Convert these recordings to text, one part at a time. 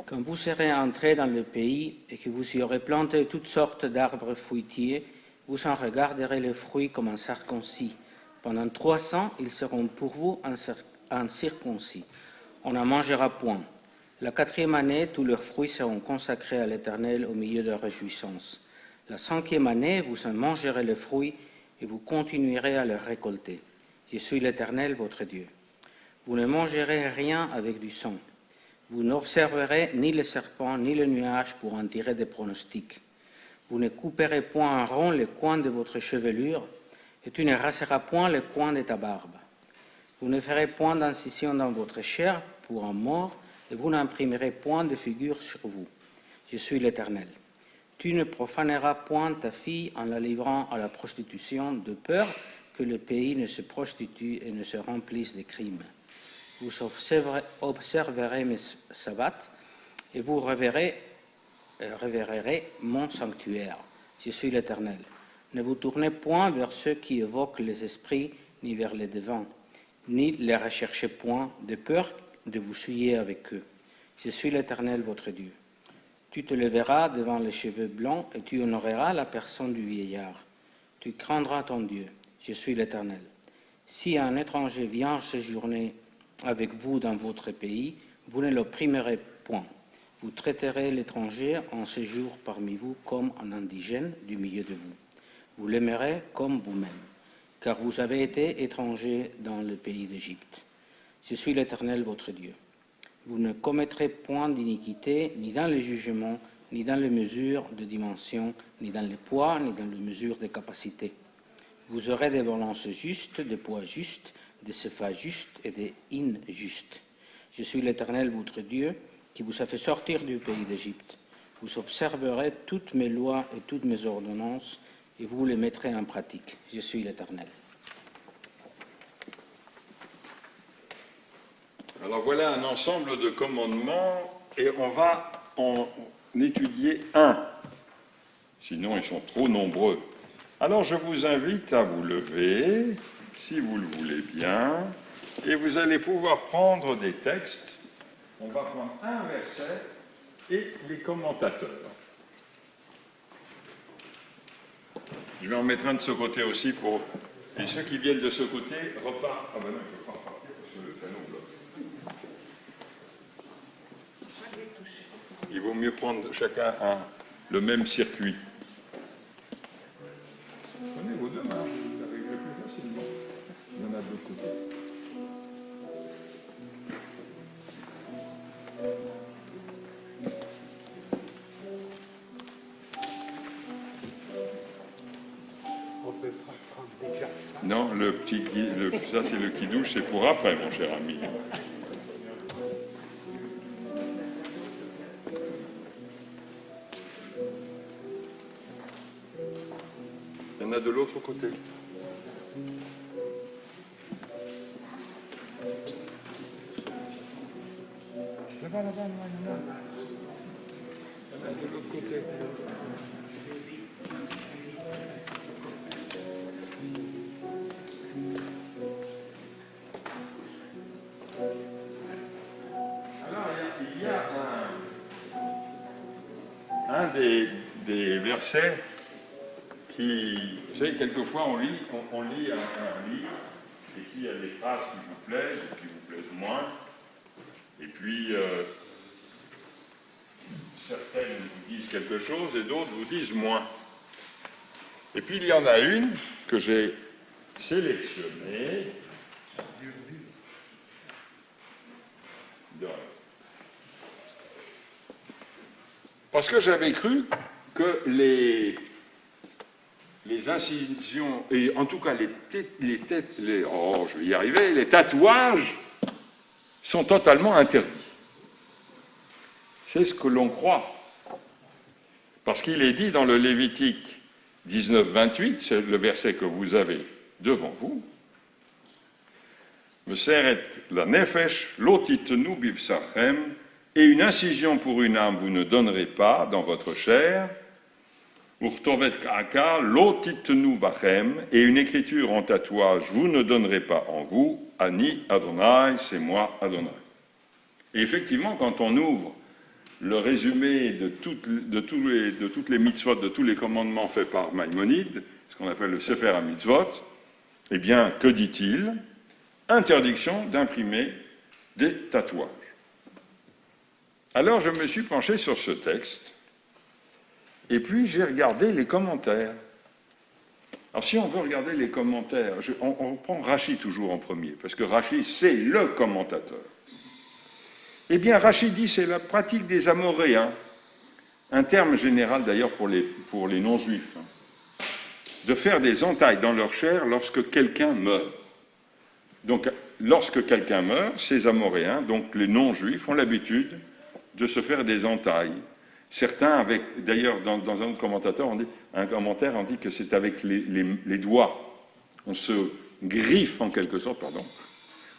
Quand vous serez entrés dans le pays et que vous y aurez planté toutes sortes d'arbres fruitiers, vous en regarderez les fruits comme un circoncis. Pendant 300, ils seront pour vous un circoncis. On n'en mangera point. La 4e année, tous leurs fruits seront consacrés à l'Éternel au milieu de la réjouissance. La 5e année, vous en mangerez les fruits et vous continuerez à les récolter. Je suis l'Éternel, votre Dieu. Vous ne mangerez rien avec du sang. Vous n'observerez ni le serpent ni le nuage pour en tirer des pronostics. Vous ne couperez point en rond les coins de votre chevelure, et tu ne raseras point les coins de ta barbe. Vous ne ferez point d'incision dans votre chair pour un mort, et vous n'imprimerez point de figure sur vous. Je suis l'Éternel. Tu ne profaneras point ta fille en la livrant à la prostitution, de peur que le pays ne se prostitue et ne se remplisse de crimes. Vous observerez mes sabbats et vous révérerez mon sanctuaire. Je suis l'Éternel. Ne vous tournez point vers ceux qui évoquent les esprits, ni vers les devins, ni les recherchez point, de peur de vous souiller avec eux. Je suis l'Éternel, votre Dieu. Tu te leveras devant les cheveux blancs et tu honoreras la personne du vieillard. Tu craindras ton Dieu. Je suis l'Éternel. Si un étranger vient séjourner avec vous dans votre pays, vous ne l'opprimerez point. Vous traiterez l'étranger en séjour parmi vous comme un indigène du milieu de vous. Vous l'aimerez comme vous-même, car vous avez été étranger dans le pays d'Égypte. Je suis l'Éternel, votre Dieu. Vous ne commettrez point d'iniquité, ni dans les jugements, ni dans les mesures de dimension, ni dans les poids, ni dans les mesures de capacité. Vous aurez des balances justes, des poids justes, des sephas justes et des hins justes. Je suis l'Éternel, votre Dieu, qui vous a fait sortir du pays d'Égypte. Vous observerez toutes mes lois et toutes mes ordonnances, et vous les mettrez en pratique. Je suis l'Éternel. Alors voilà un ensemble de commandements, et on va en étudier un. Sinon, ils sont trop nombreux. Alors je vous invite à vous lever, si vous le voulez bien, et vous allez pouvoir prendre des textes. On va prendre un verset et les commentateurs. Je vais en mettre un de ce côté aussi pour... Et ceux qui viennent de ce côté repartent. Ah ben non, il ne faut pas repartir parce que le salon bloque. Il vaut mieux prendre chacun le même circuit. Prenez vos deux mains, vous arriverez plus facilement. Il y en a de l'autre côté. On peut prendre déjà ça. Non, ça c'est le kidouche, c'est pour après, mon cher ami. Il y en a de l'autre côté. Là-bas, là-bas, là-bas. Il y en a de l'autre côté. Alors, il y a un des versets qui, vous savez, quelquefois on lit un livre, et s'il y a des phrases qui vous plaisent, ou qui vous plaisent moins, et puis certaines vous disent quelque chose, et d'autres vous disent moins. Et puis il y en a une que j'ai sélectionnée, parce que j'avais cru que les incisions, et en tout cas les tatouages sont totalement interdits. C'est ce que l'on croit. Parce qu'il est dit dans le Lévitique 19-28, c'est le verset que vous avez devant vous, « Meseret la nefesh, lo titenu bivsachem » et une incision pour une âme vous ne donnerez pas dans votre chair, Urtovet ka'aka, lo titenu bachem, et une écriture en tatouage vous ne donnerez pas en vous, Ani Adonai, c'est moi Adonai. Et effectivement, quand on ouvre le résumé de toutes les mitzvot, de tous les commandements faits par Maïmonide, ce qu'on appelle le Sefer HaMitzvot, eh bien, que dit-il? Interdiction d'imprimer des tatouages. Alors, je me suis penché sur ce texte, et puis j'ai regardé les commentaires. Alors, si on veut regarder les commentaires, on prend Rachi toujours en premier, parce que Rachi, c'est le commentateur. Eh bien, Rachi dit c'est la pratique des Amoréens, un terme général d'ailleurs pour les non-juifs, de faire des entailles dans leur chair lorsque quelqu'un meurt. Donc, lorsque quelqu'un meurt, ces Amoréens, donc les non-juifs, ont l'habitude de se faire des entailles. Certains, d'ailleurs, dans un autre commentaire, on dit que c'est avec les doigts. On se griffe, en quelque sorte,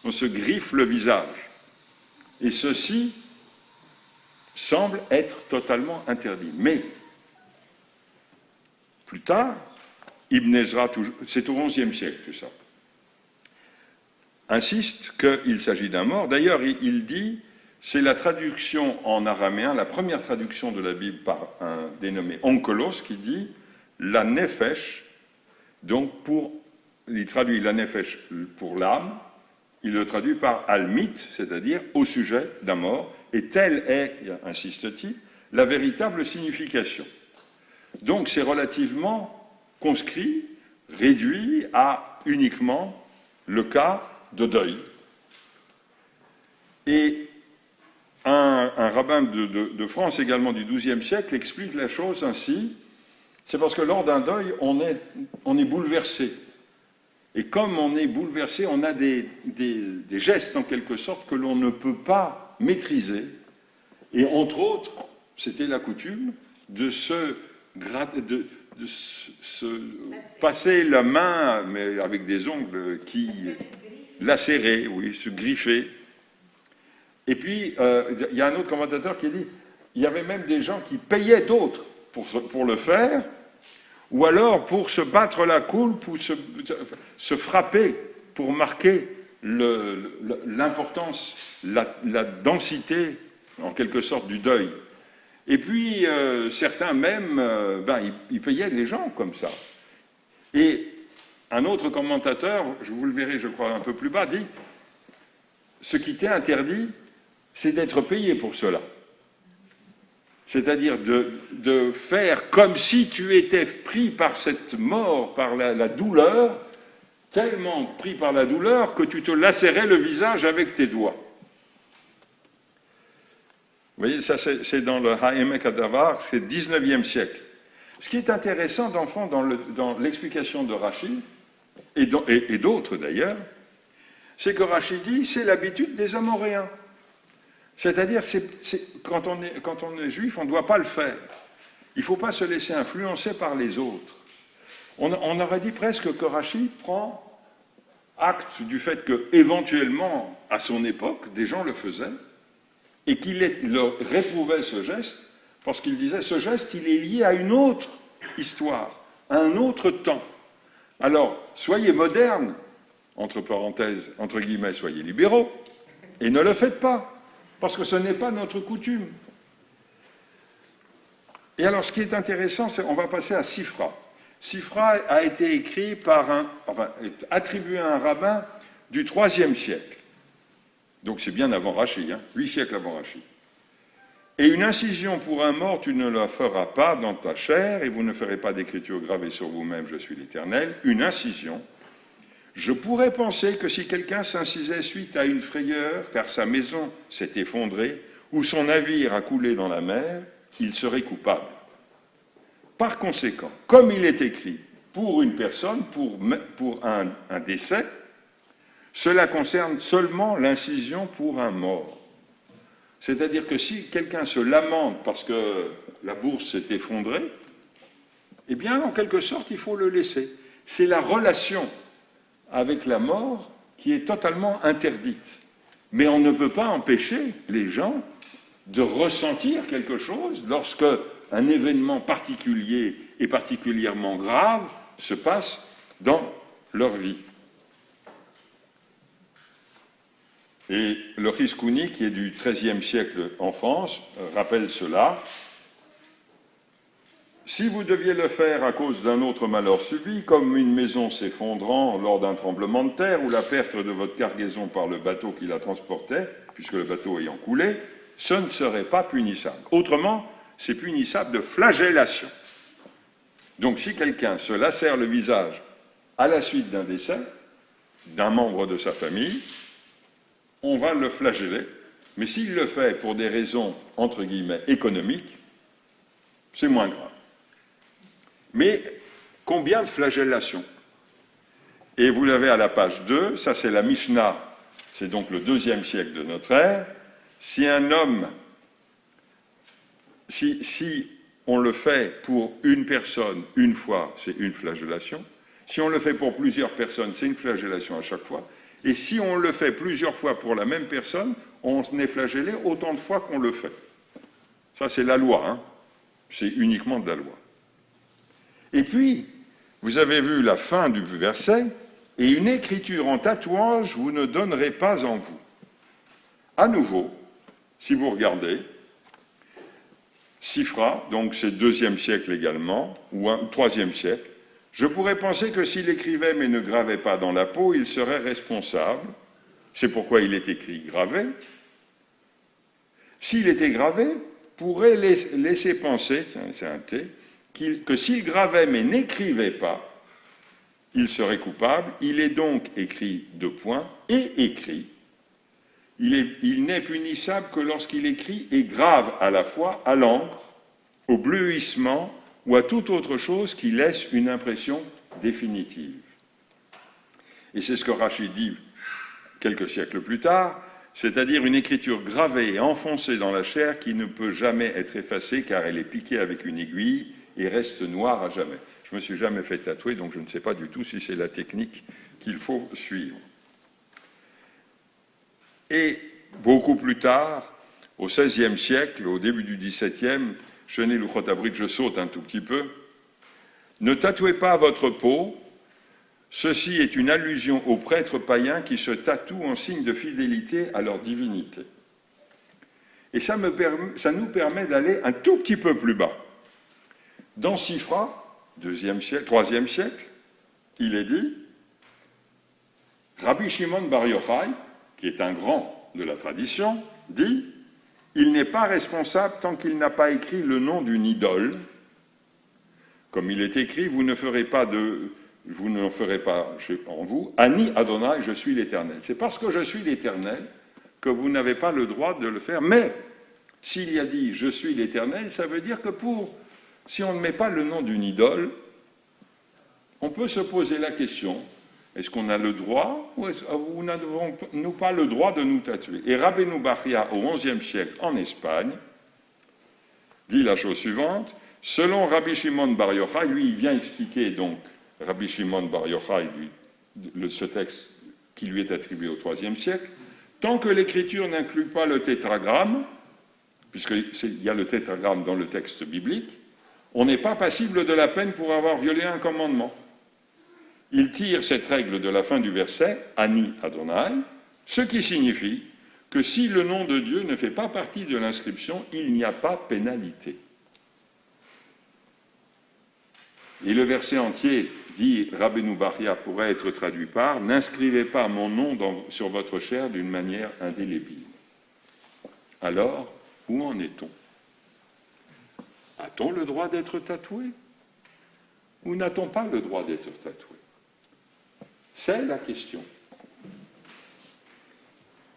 on se griffe le visage. Et ceci semble être totalement interdit. Mais, plus tard, Ibn Ezra, c'est au XIe siècle, tout ça, insiste qu'il s'agit d'un mort. D'ailleurs, il dit, c'est la traduction en araméen, la première traduction de la Bible par un dénommé Onkelos, qui dit la nefesh, donc il traduit la nefesh pour l'âme, il le traduit par almit, c'est-à-dire au sujet d'un mort, et telle est, insiste-t-il, la véritable signification. Donc c'est relativement conscrit, réduit à uniquement le cas de deuil. Et un rabbin de France également du XIIe siècle explique la chose ainsi, c'est parce que lors d'un deuil, on est bouleversé. Et comme on est bouleversé, on a des gestes en quelque sorte que l'on ne peut pas maîtriser. Et entre autres, c'était la coutume de se passer la main, mais avec des ongles qui lacérés, oui, se griffer. Et puis, il y a un autre commentateur qui dit, il y avait même des gens qui payaient d'autres pour le faire, ou alors pour se battre la coulpe, ou se frapper pour marquer l'importance, la densité, en quelque sorte, du deuil. Et puis, certains même, ils payaient les gens comme ça. Et un autre commentateur, vous le verrez, je crois, un peu plus bas, dit « Ce qui t'est interdit, c'est d'être payé pour cela. » C'est-à-dire de faire comme si tu étais pris par cette mort, par la douleur, tellement pris par la douleur que tu te lacérais le visage avec tes doigts. Vous voyez, ça c'est dans le Ha'emek Hadavar, c'est 19e siècle. Ce qui est intéressant, d'enfant, dans l'explication de Rachi, et d'autres d'ailleurs, c'est que Rachi dit c'est l'habitude des Amoréens. C'est-à-dire, quand on est juif, on ne doit pas le faire. Il ne faut pas se laisser influencer par les autres. On aurait dit presque que Rachi prend acte du fait qu'éventuellement, à son époque, des gens le faisaient, et qu'il leur réprouvait ce geste, parce qu'il disait, ce geste, il est lié à une autre histoire, à un autre temps. Alors, soyez modernes, entre parenthèses, entre guillemets, soyez libéraux, et ne le faites pas. Parce que ce n'est pas notre coutume. Et alors, ce qui est intéressant, c'est on va passer à Sifra. Sifra a été écrit attribué à un rabbin du IIIe siècle. Donc c'est bien avant Rachi, 8 siècles avant Rachi. Et une incision pour un mort, tu ne la feras pas dans ta chair, et vous ne ferez pas d'écriture gravée sur vous-même, je suis l'Éternel. Une incision. Je pourrais penser que si quelqu'un s'incisait suite à une frayeur, car sa maison s'est effondrée, ou son navire a coulé dans la mer, il serait coupable. Par conséquent, comme il est écrit pour une personne, pour un décès, cela concerne seulement l'incision pour un mort. C'est-à-dire que si quelqu'un se lamente parce que la bourse s'est effondrée, eh bien, en quelque sorte, il faut le laisser. C'est la relation avec la mort qui est totalement interdite. Mais on ne peut pas empêcher les gens de ressentir quelque chose lorsque un événement particulier et particulièrement grave se passe dans leur vie. Et le Riskouni, qui est du XIIIe siècle en France, rappelle cela. Si vous deviez le faire à cause d'un autre malheur subi, comme une maison s'effondrant lors d'un tremblement de terre ou la perte de votre cargaison par le bateau qui la transportait, puisque le bateau ayant coulé, ce ne serait pas punissable. Autrement, c'est punissable de flagellation. Donc si quelqu'un se lacère le visage à la suite d'un décès d'un membre de sa famille, on va le flageller, mais s'il le fait pour des raisons, entre guillemets, économiques, c'est moins grave. Mais combien de flagellations? Et vous l'avez à la page 2, ça c'est la Mishnah, c'est donc le IIe siècle de notre ère. Si un homme, si on le fait pour une personne une fois, c'est une flagellation. Si on le fait pour plusieurs personnes, c'est une flagellation à chaque fois. Et si on le fait plusieurs fois pour la même personne, on est flagellé autant de fois qu'on le fait. Ça c'est la loi, hein. C'est uniquement de la loi. Et puis, vous avez vu la fin du verset, et une écriture en tatouage vous ne donnerez pas en vous. À nouveau, si vous regardez, Sifra, donc c'est IIe siècle également, ou IIIe siècle, je pourrais penser que s'il écrivait mais ne gravait pas dans la peau, il serait responsable. C'est pourquoi il est écrit gravé. S'il était gravé, pourrait laisser penser, c'est un T, que s'il gravait mais n'écrivait pas, il serait coupable. Il est donc écrit de points et écrit. Il n'est punissable que lorsqu'il écrit et grave à la fois à l'encre, au bleuissement ou à toute autre chose qui laisse une impression définitive. Et c'est ce que Rachid dit quelques siècles plus tard, c'est-à-dire une écriture gravée et enfoncée dans la chair qui ne peut jamais être effacée car elle est piquée avec une aiguille et reste noire à jamais. Je ne me suis jamais fait tatouer, donc je ne sais pas du tout si c'est la technique qu'il faut suivre. Et beaucoup plus tard, au XVIe siècle, au début du XVIIe, Chenil ou Khotabrit, je saute un tout petit peu, ne tatouez pas votre peau, ceci est une allusion aux prêtres païens qui se tatouent en signe de fidélité à leur divinité. Et ça nous permet d'aller un tout petit peu plus bas. Dans Sifra, IIe siècle, il est dit, Rabbi Shimon Bar Yochai, qui est un grand de la tradition, dit « Il n'est pas responsable tant qu'il n'a pas écrit le nom d'une idole. Comme il est écrit, vous n'en ferez pas en vous, Ani Adonai, je suis l'Éternel. C'est parce que je suis l'Éternel que vous n'avez pas le droit de le faire. Mais s'il y a dit « Je suis l'Éternel », ça veut dire que si on ne met pas le nom d'une idole, on peut se poser la question, est-ce qu'on a le droit ou n'avons-nous pas le droit de nous tatouer? Et Rabbeinu Bachya, au XIe siècle, en Espagne, dit la chose suivante, selon Rabbi Shimon Bar Yochai, lui, il vient expliquer donc, Rabbi Shimon Bar Yochai, ce texte qui lui est attribué au IIIe siècle, tant que l'écriture n'inclut pas le tétragramme, puisqu'il y a le tétragramme dans le texte biblique, on n'est pas passible de la peine pour avoir violé un commandement. Il tire cette règle de la fin du verset, Ani Adonai, ce qui signifie que si le nom de Dieu ne fait pas partie de l'inscription, il n'y a pas pénalité. Et le verset entier, dit Rabbeinu Bachya, pourrait être traduit par « N'inscrivez pas mon nom sur votre chair d'une manière indélébile ». Alors, où en est-on? A-t-on le droit d'être tatoué? Ou n'a-t-on pas le droit d'être tatoué? C'est la question.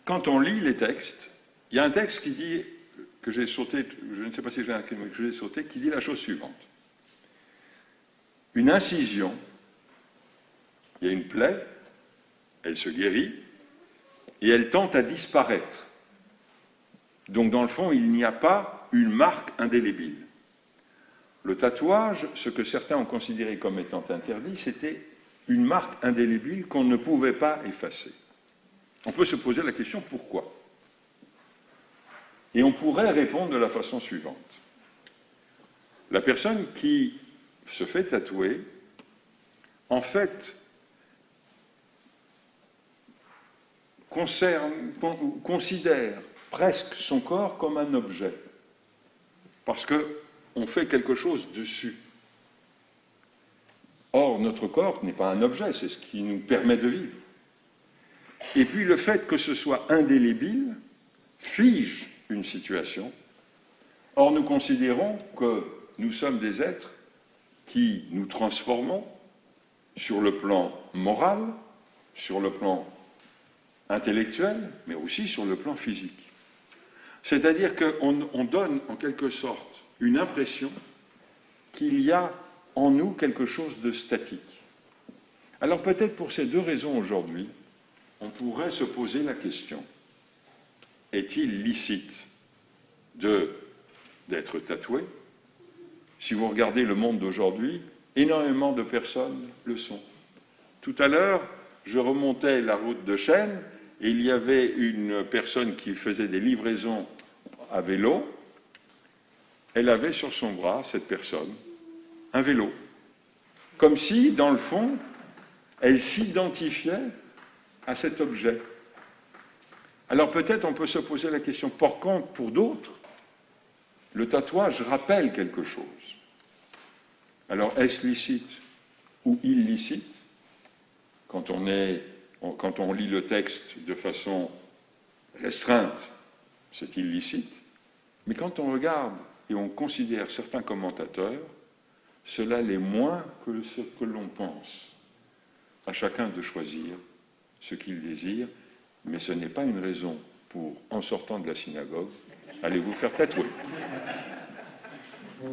Quand on lit les textes, il y a un texte qui dit, que j'ai sauté, je ne sais pas si j'ai que je l'ai sauté, qui dit la chose suivante. Une incision, il y a une plaie, elle se guérit, et elle tend à disparaître. Donc, dans le fond, il n'y a pas une marque indélébile. Le tatouage, ce que certains ont considéré comme étant interdit, c'était une marque indélébile qu'on ne pouvait pas effacer. On peut se poser la question pourquoi? Et on pourrait répondre de la façon suivante. La personne qui se fait tatouer, en fait, considère presque son corps comme un objet, parce qu'on fait quelque chose dessus. Or, notre corps n'est pas un objet, c'est ce qui nous permet de vivre. Et puis le fait que ce soit indélébile fige une situation. Or, nous considérons que nous sommes des êtres qui nous transformons sur le plan moral, sur le plan intellectuel, mais aussi sur le plan physique. C'est-à-dire qu'on donne en quelque sorte une impression qu'il y a en nous quelque chose de statique. Alors peut-être pour ces deux raisons aujourd'hui, on pourrait se poser la question, est-il licite d'être tatoué? Si vous regardez le monde d'aujourd'hui, énormément de personnes le sont. Tout à l'heure, je remontais la route de Chênes et il y avait une personne qui faisait des livraisons à vélo. Elle avait sur son bras, cette personne, un vélo. Comme si, dans le fond, elle s'identifiait à cet objet. Alors peut-être on peut se poser la question, par contre, pour d'autres, le tatouage rappelle quelque chose. Alors est-ce licite ou illicite? Quand on lit le texte de façon restreinte, c'est illicite. Mais quand on regarde et on considère certains commentateurs, cela l'est moins que ce que l'on pense. À chacun de choisir ce qu'il désire, mais ce n'est pas une raison pour, en sortant de la synagogue, aller vous faire tatouer.